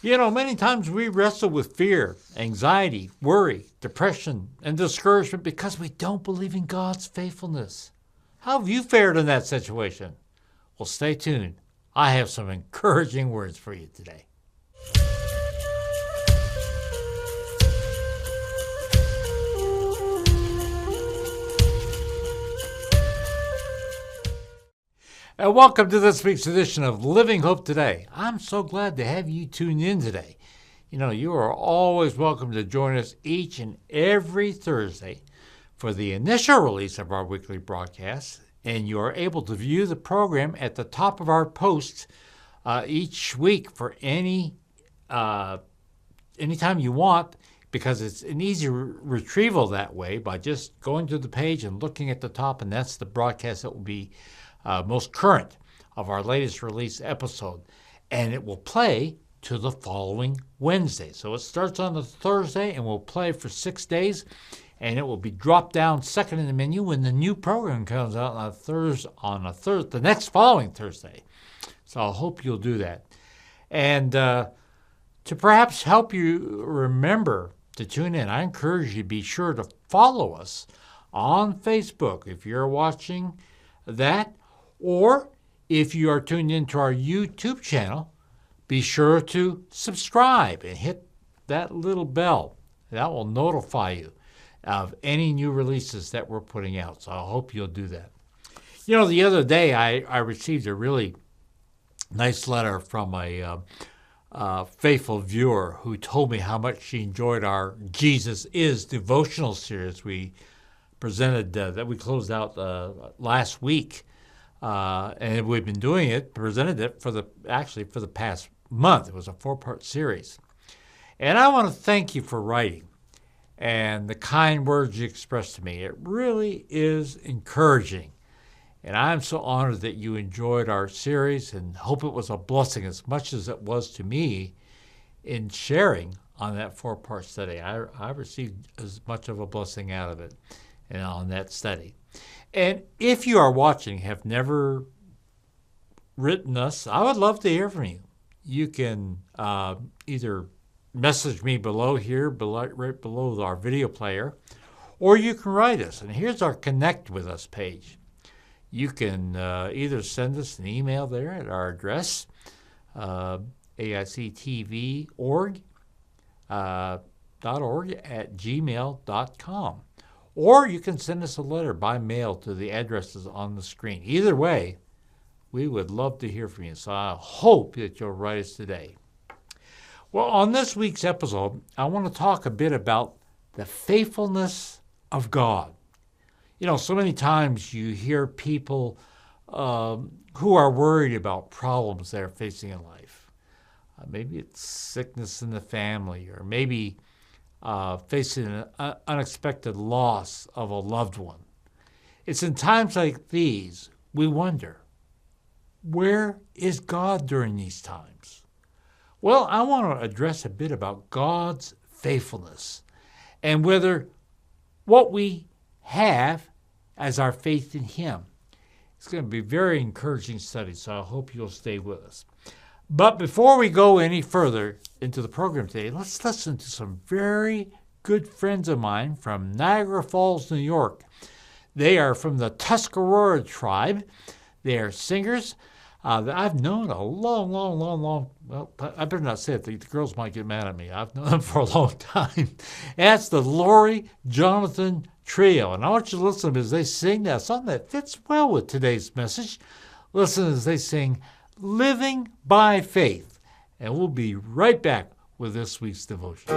Many times we wrestle with fear, anxiety, worry, depression, and discouragement because we don't believe in God's faithfulness. How have you fared in that situation? Well, stay tuned. I have some encouraging words for you today. And welcome to this week's edition of Living Hope Today. I'm so glad to have you tune in today. You are always welcome to join us each and every Thursday for the initial release of our weekly broadcast, and you are able to view the program at the top of our posts each week for anytime you want, because it's an easy retrieval that way by just going to the page and looking at the top, and that's the broadcast that will be most current of our latest release episode, and it will play to the following Wednesday. So it starts on a Thursday and will play for 6 days, and it will be dropped down second in the menu when the new program comes out on the next following Thursday. So I hope you'll do that. And to perhaps help you remember to tune in, I encourage you to be sure to follow us on Facebook if you're watching that, or if you are tuned into our YouTube channel, be sure to subscribe and hit that little bell. That will notify you of any new releases that we're putting out. So I hope you'll do that. The other day I received a really nice letter from a faithful viewer who told me how much she enjoyed our Jesus Is devotional series we presented, that we closed out last week. And we've been doing it, presented it for the past month. It was a 4-part series. And I want to thank you for writing and the kind words you expressed to me. It really is encouraging. And I'm so honored that you enjoyed our series and hope it was a blessing as much as it was to me in sharing on that 4-part study. I received as much of a blessing out of it and on that study. And if you are watching, have never written us, I would love to hear from you. You can either message me below here, right below our video player, or you can write us. And here's our Connect With Us page. You can either send us an email there at our address, AICTVORG, .org at gmail.com. Or you can send us a letter by mail to the addresses on the screen. Either way, we would love to hear from you. So I hope that you'll write us today. Well, on this week's episode, I want to talk a bit about the faithfulness of God. So many times you hear people who are worried about problems they're facing in life. Maybe it's sickness in the family, or maybe facing an unexpected loss of a loved one. It's in times like these we wonder, where is God during these times? Well, I want to address a bit about God's faithfulness and whether what we have as our faith in Him. It's going to be a very encouraging study, so I hope you'll stay with us. But before we go any further into the program today, let's listen to some very good friends of mine from Niagara Falls, New York. They are from the Tuscarora tribe. They are singers that I've known a long, well, I better not say it. The girls might get mad at me. I've known them for a long time. And that's the Lori Jonathan Trio. And I want you to listen as they sing that song that fits well with today's message. Listen as they sing Living by Faith. And we'll be right back with this week's devotion.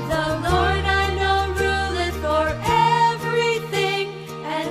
The Lord I know ruleth for everything, and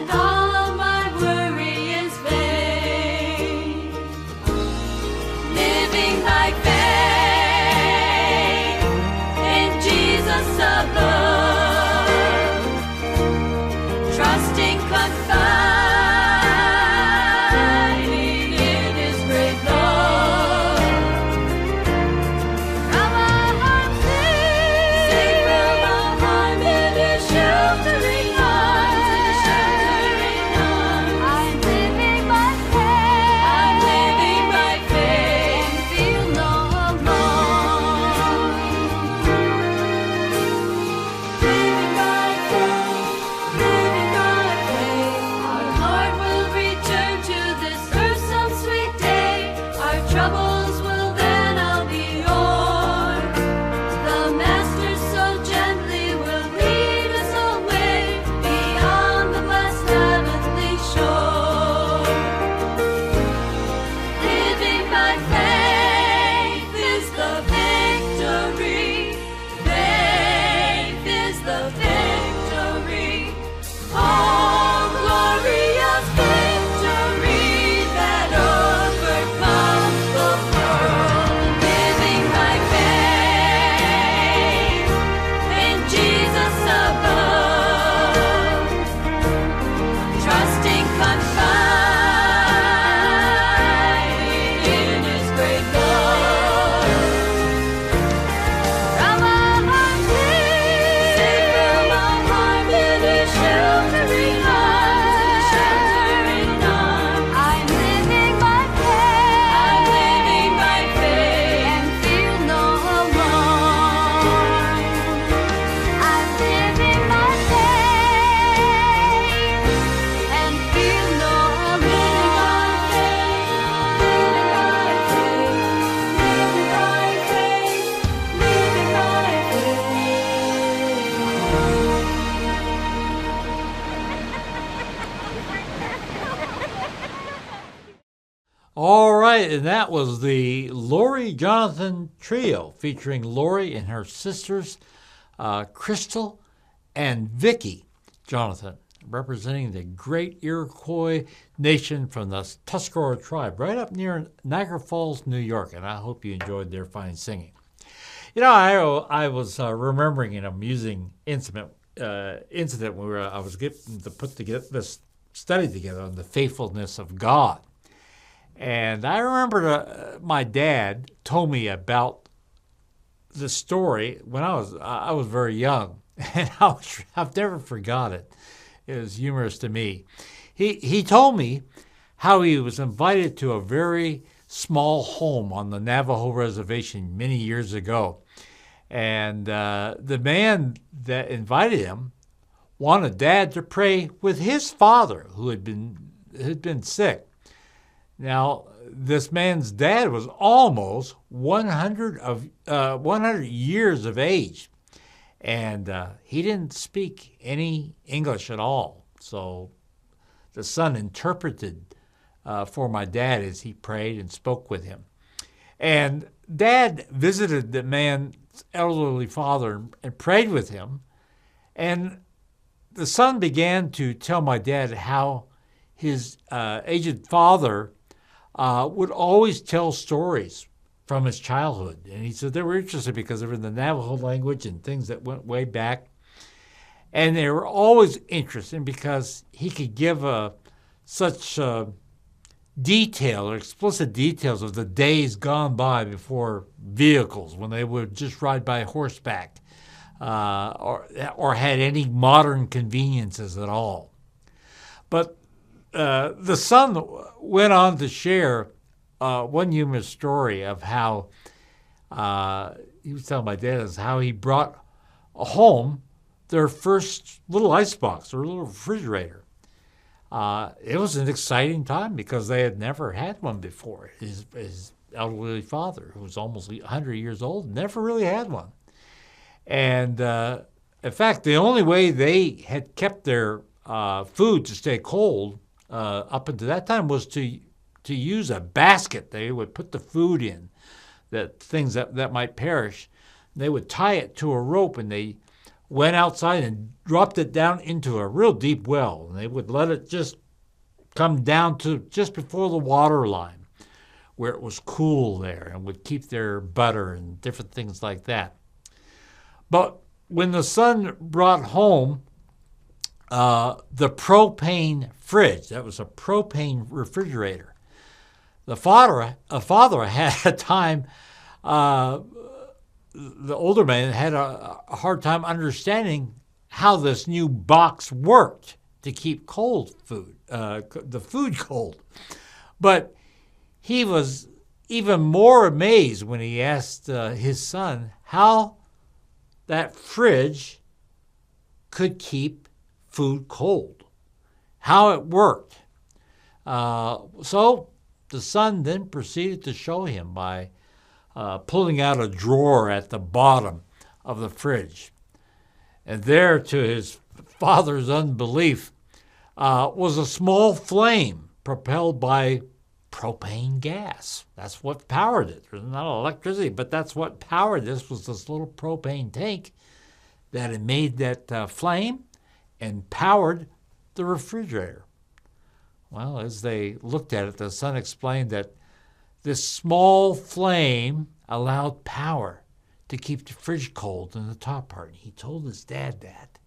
All right, and that was the Lori Jonathan Trio featuring Lori and her sisters, Crystal and Vicky Jonathan, representing the great Iroquois nation from the Tuscarora tribe, right up near Niagara Falls, New York. And I hope you enjoyed their fine singing. You know, I was remembering an amusing incident where I was getting to put this study together on the faithfulness of God. And I remember my dad told me about the story when I was very young, and I've never forgot it. It was humorous to me. He told me how he was invited to a very small home on the Navajo reservation many years ago, and the man that invited him wanted Dad to pray with his father, who had been sick. Now, this man's dad was almost 100 years of age, and he didn't speak any English at all. So the son interpreted for my dad as he prayed and spoke with him. And Dad visited the man's elderly father and prayed with him, and the son began to tell my dad how his aged father would always tell stories from his childhood. And he said they were interested because they were in the Navajo language and things that went way back. And they were always interesting because he could give such detail or explicit details of the days gone by before vehicles, when they would just ride by horseback or had any modern conveniences at all. But the son went on to share one humorous story of how he was telling my dad is how he brought home their first little icebox or little refrigerator. It was an exciting time because they had never had one before. His elderly father, who was almost 100 years old, never really had one. And in fact, the only way they had kept their food to stay cold up until that time was to use a basket. They would put the food in, things that might perish. They would tie it to a rope, and they went outside and dropped it down into a real deep well. And they would let it just come down to just before the water line, where it was cool there, and would keep their butter and different things like that. But when the son brought home the propane fridge, that was a propane refrigerator, the father had a time, the older man had a hard time understanding how this new box worked to keep the food cold. But he was even more amazed when he asked his son how that fridge could keep food cold, how it worked. So the son then proceeded to show him by pulling out a drawer at the bottom of the fridge. And there, to his father's unbelief, was a small flame propelled by propane gas. That's what powered it. There's not electricity, but that's what powered this, was this little propane tank that had made that flame and powered the refrigerator. Well, as they looked at it, the son explained that this small flame allowed power to keep the fridge cold in the top part. He told his dad that.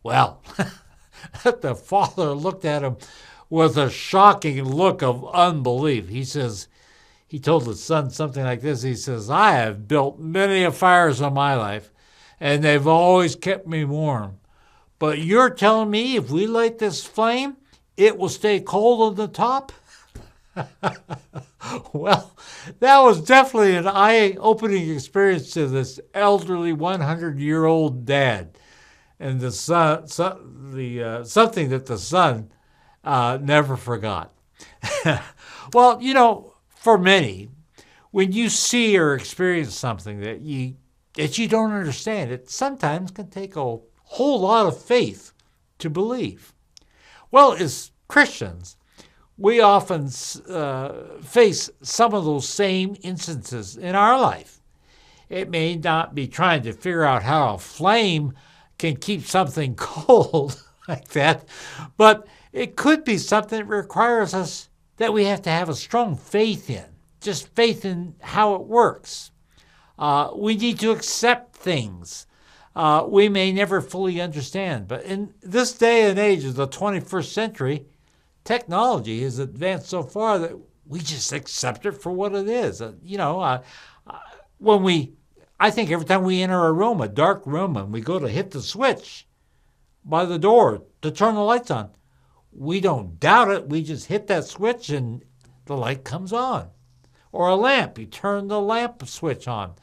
Well, the father looked at him with a shocking look of unbelief. He told his son something like this. He says, I have built many fires in my life, and they've always kept me warm. But you're telling me if we light this flame, it will stay cold on the top? Well, that was definitely an eye-opening experience to this elderly 100-year-old dad, and the something that the son never forgot. Well, you know, for many, when you see or experience something that you don't understand, it sometimes can take a whole lot of faith to believe. Well, as Christians, we often face some of those same instances in our life. It may not be trying to figure out how a flame can keep something cold like that, but it could be something that requires us that we have to have a strong faith in, just faith in how it works. We need to accept things we may never fully understand. But in this day and age of the 21st century, technology has advanced so far that we just accept it for what it is. I think every time we enter a room, a dark room, and we go to hit the switch by the door to turn the lights on, we don't doubt it. We just hit that switch and the light comes on. Or a lamp, you turn the lamp switch on.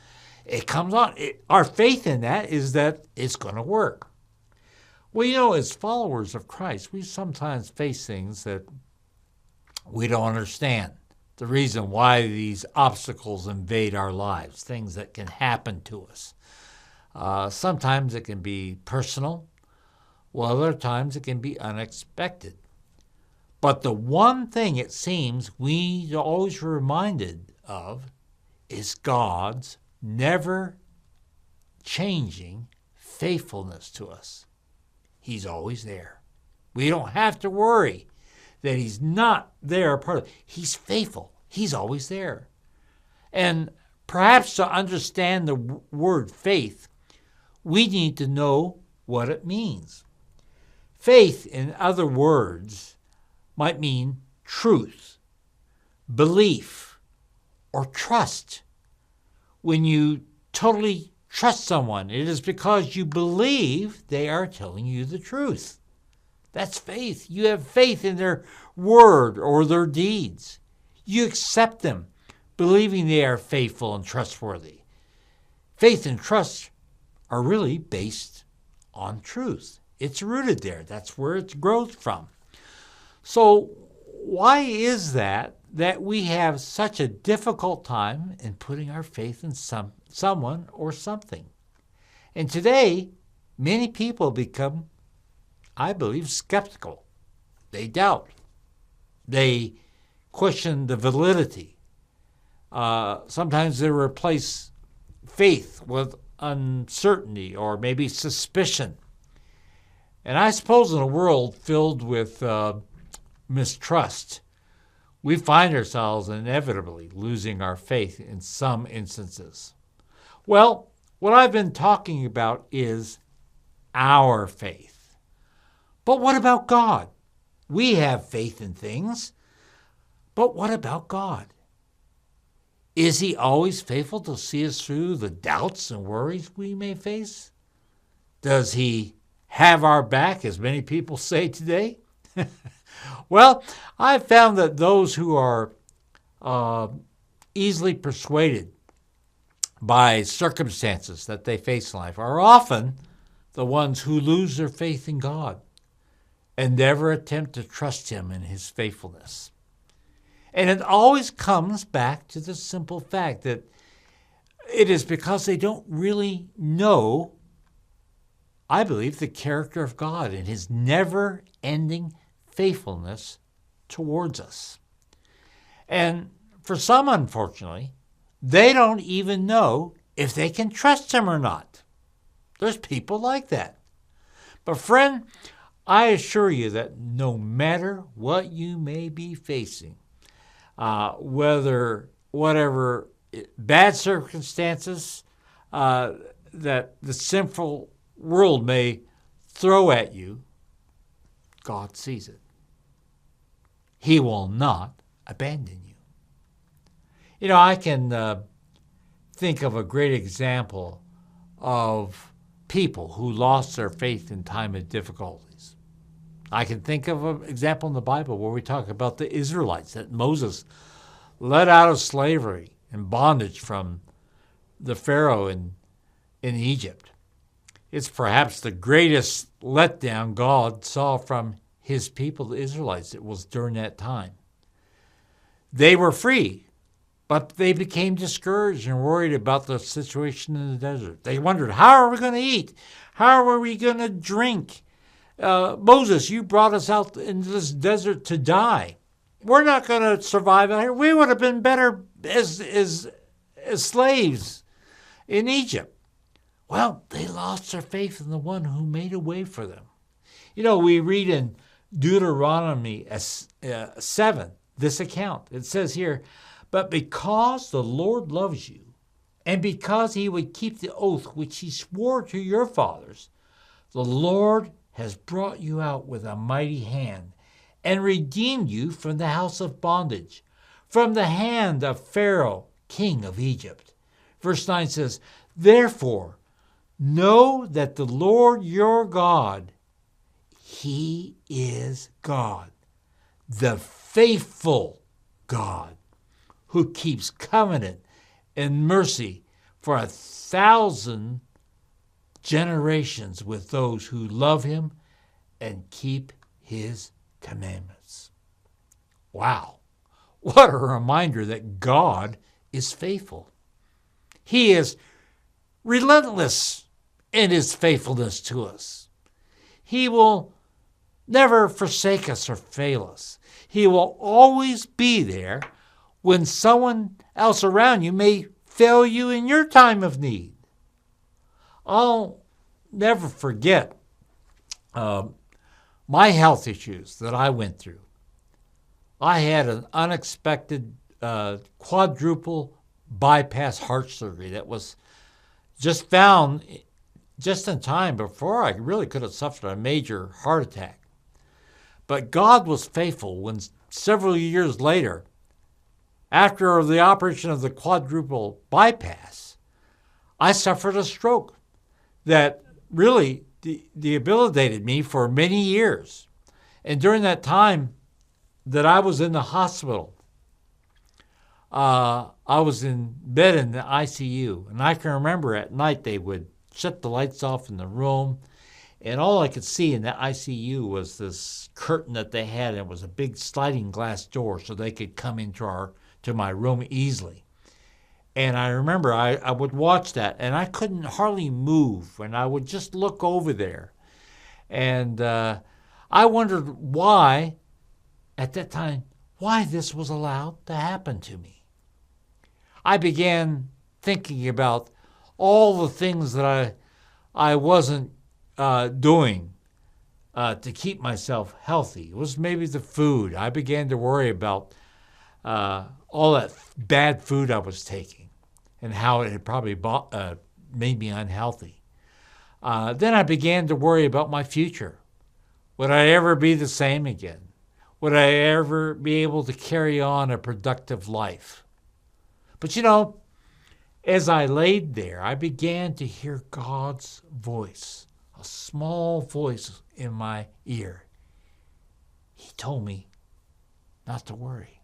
It comes on. Our faith in that is that it's going to work. Well, as followers of Christ, we sometimes face things that we don't understand. The reason why these obstacles invade our lives, things that can happen to us. Sometimes it can be personal, while other times it can be unexpected. But the one thing it seems we are always reminded of is God's never changing faithfulness to us. He's always there. We don't have to worry that he's not there. He's faithful. He's always there. And perhaps to understand the word faith, we need to know what it means. Faith, in other words, might mean truth, belief, or trust. When you totally trust someone, it is because you believe they are telling you the truth. That's faith. You have faith in their word or their deeds. You accept them, believing they are faithful and trustworthy. Faith and trust are really based on truth. It's rooted there. That's where it grows from. So why is that we have such a difficult time in putting our faith in someone or something? And today, many people become, I believe, skeptical. They doubt. They question the validity. Sometimes they replace faith with uncertainty or maybe suspicion. And I suppose in a world filled with mistrust, we find ourselves inevitably losing our faith in some instances. Well, what I've been talking about is our faith. But what about God? We have faith in things, but what about God? Is he always faithful to see us through the doubts and worries we may face? Does he have our back, as many people say today? Well, I've found that those who are easily persuaded by circumstances that they face in life are often the ones who lose their faith in God and never attempt to trust him in his faithfulness. And it always comes back to the simple fact that it is because they don't really know, I believe, the character of God and his never-ending faithfulness towards us. And for some, unfortunately, they don't even know if they can trust him or not. There's people like that. But friend, I assure you that no matter what you may be facing, whatever bad circumstances that the sinful world may throw at you, God sees it. He will not abandon you. I can think of a great example of people who lost their faith in time of difficulties. I can think of an example in the Bible where we talk about the Israelites that Moses led out of slavery and bondage from the Pharaoh in Egypt. It's perhaps the greatest letdown God saw from his people, the Israelites. It was during that time. They were free, but they became discouraged and worried about the situation in the desert. They wondered, how are we going to eat? How are we going to drink? Moses, you brought us out into this desert to die. we're not going to survive out here. We would have been better as slaves in Egypt. Well, they lost their faith in the one who made a way for them. We read in Deuteronomy 7 this account. It says here, but because the Lord loves you, and because he would keep the oath which he swore to your fathers, the Lord has brought you out with a mighty hand and redeemed you from the house of bondage, from the hand of Pharaoh, king of Egypt. Verse 9 says, therefore, know that the Lord your God, he is God, the faithful God, who keeps covenant and mercy for 1,000 generations with those who love him and keep his commandments. Wow, what a reminder that God is faithful. He is relentless in his faithfulness to us. He will never forsake us or fail us. He will always be there when someone else around you may fail you in your time of need. I'll never forget my health issues that I went through. I had an unexpected quadruple bypass heart surgery that was just found just in time before I really could have suffered a major heart attack. But God was faithful when several years later, after the operation of the quadruple bypass, I suffered a stroke that really debilitated me for many years. And during that time that I was in the hospital, I was in bed in the ICU. And I can remember at night they would shut the lights off in the room. And all I could see in the ICU was this curtain that they had. And it was a big sliding glass door so they could come into to my room easily. And I remember I would watch that, and I couldn't hardly move, and I would just look over there. And I wondered why, at that time, why this was allowed to happen to me. I began thinking about all the things that I wasn't doing to keep myself healthy. It was maybe the food. I began to worry about all that bad food I was taking and how it had probably made me unhealthy. Then I began to worry about my future. Would I ever be the same again? Would I ever be able to carry on a productive life? But as I laid there, I began to hear God's voice, a small voice in my ear. He told me not to worry.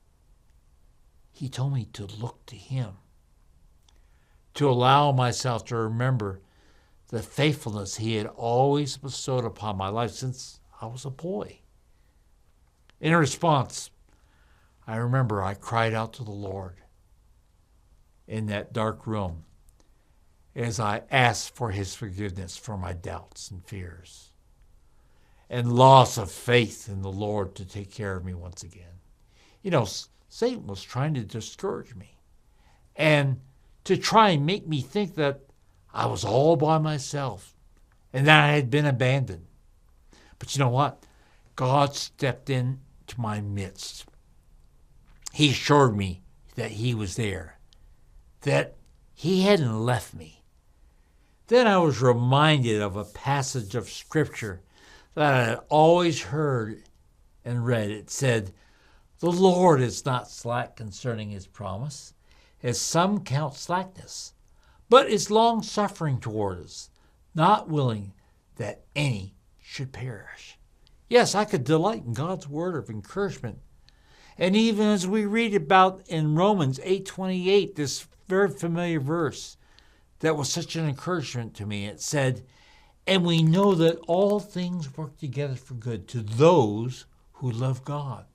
He told me to look to him, to allow myself to remember the faithfulness he had always bestowed upon my life since I was a boy. In response, I remember I cried out to the Lord in that dark room as I asked for his forgiveness for my doubts and fears and loss of faith in the Lord to take care of me once again. Satan was trying to discourage me and to try and make me think that I was all by myself and that I had been abandoned. But you know what? God stepped into my midst. He assured me that he was there, that he hadn't left me. Then I was reminded of a passage of Scripture that I had always heard and read. It said, "The Lord is not slack concerning his promise, as some count slackness, but is long-suffering toward us, not willing that any should perish." Yes, I could delight in God's word of encouragement. And even as we read about in Romans 8:28, this very familiar verse that was such an encouragement to me, it said, "And we know that all things work together for good to those who love God,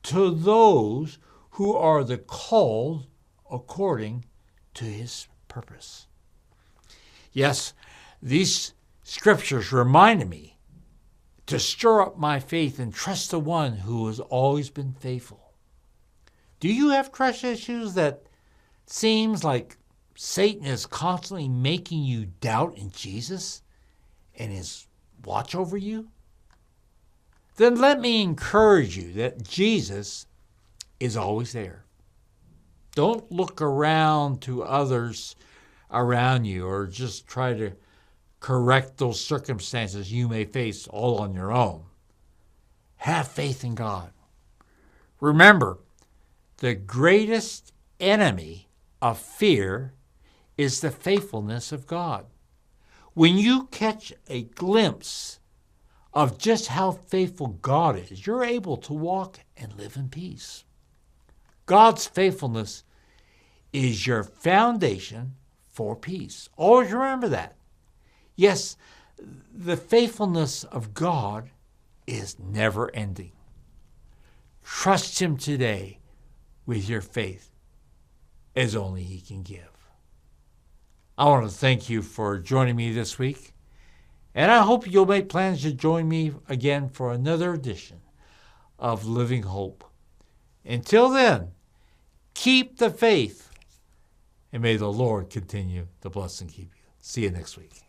to those who are the called according to his purpose." Yes, these scriptures reminded me to stir up my faith and trust the one who has always been faithful. Do you have trust issues that seems like Satan is constantly making you doubt in Jesus and his watch over you? Then let me encourage you that Jesus is always there. Don't look around to others around you or just try to correct those circumstances you may face all on your own. Have faith in God. Remember, the greatest enemy of fear is the faithfulness of God. When you catch a glimpse of just how faithful God is, you're able to walk and live in peace. God's faithfulness is your foundation for peace. Always remember that. Yes, the faithfulness of God is never ending. Trust him today with your faith as only he can give. I want to thank you for joining me this week, and I hope you'll make plans to join me again for another edition of Living Hope. Until then, keep the faith, and may the Lord continue to bless and keep you. See you next week.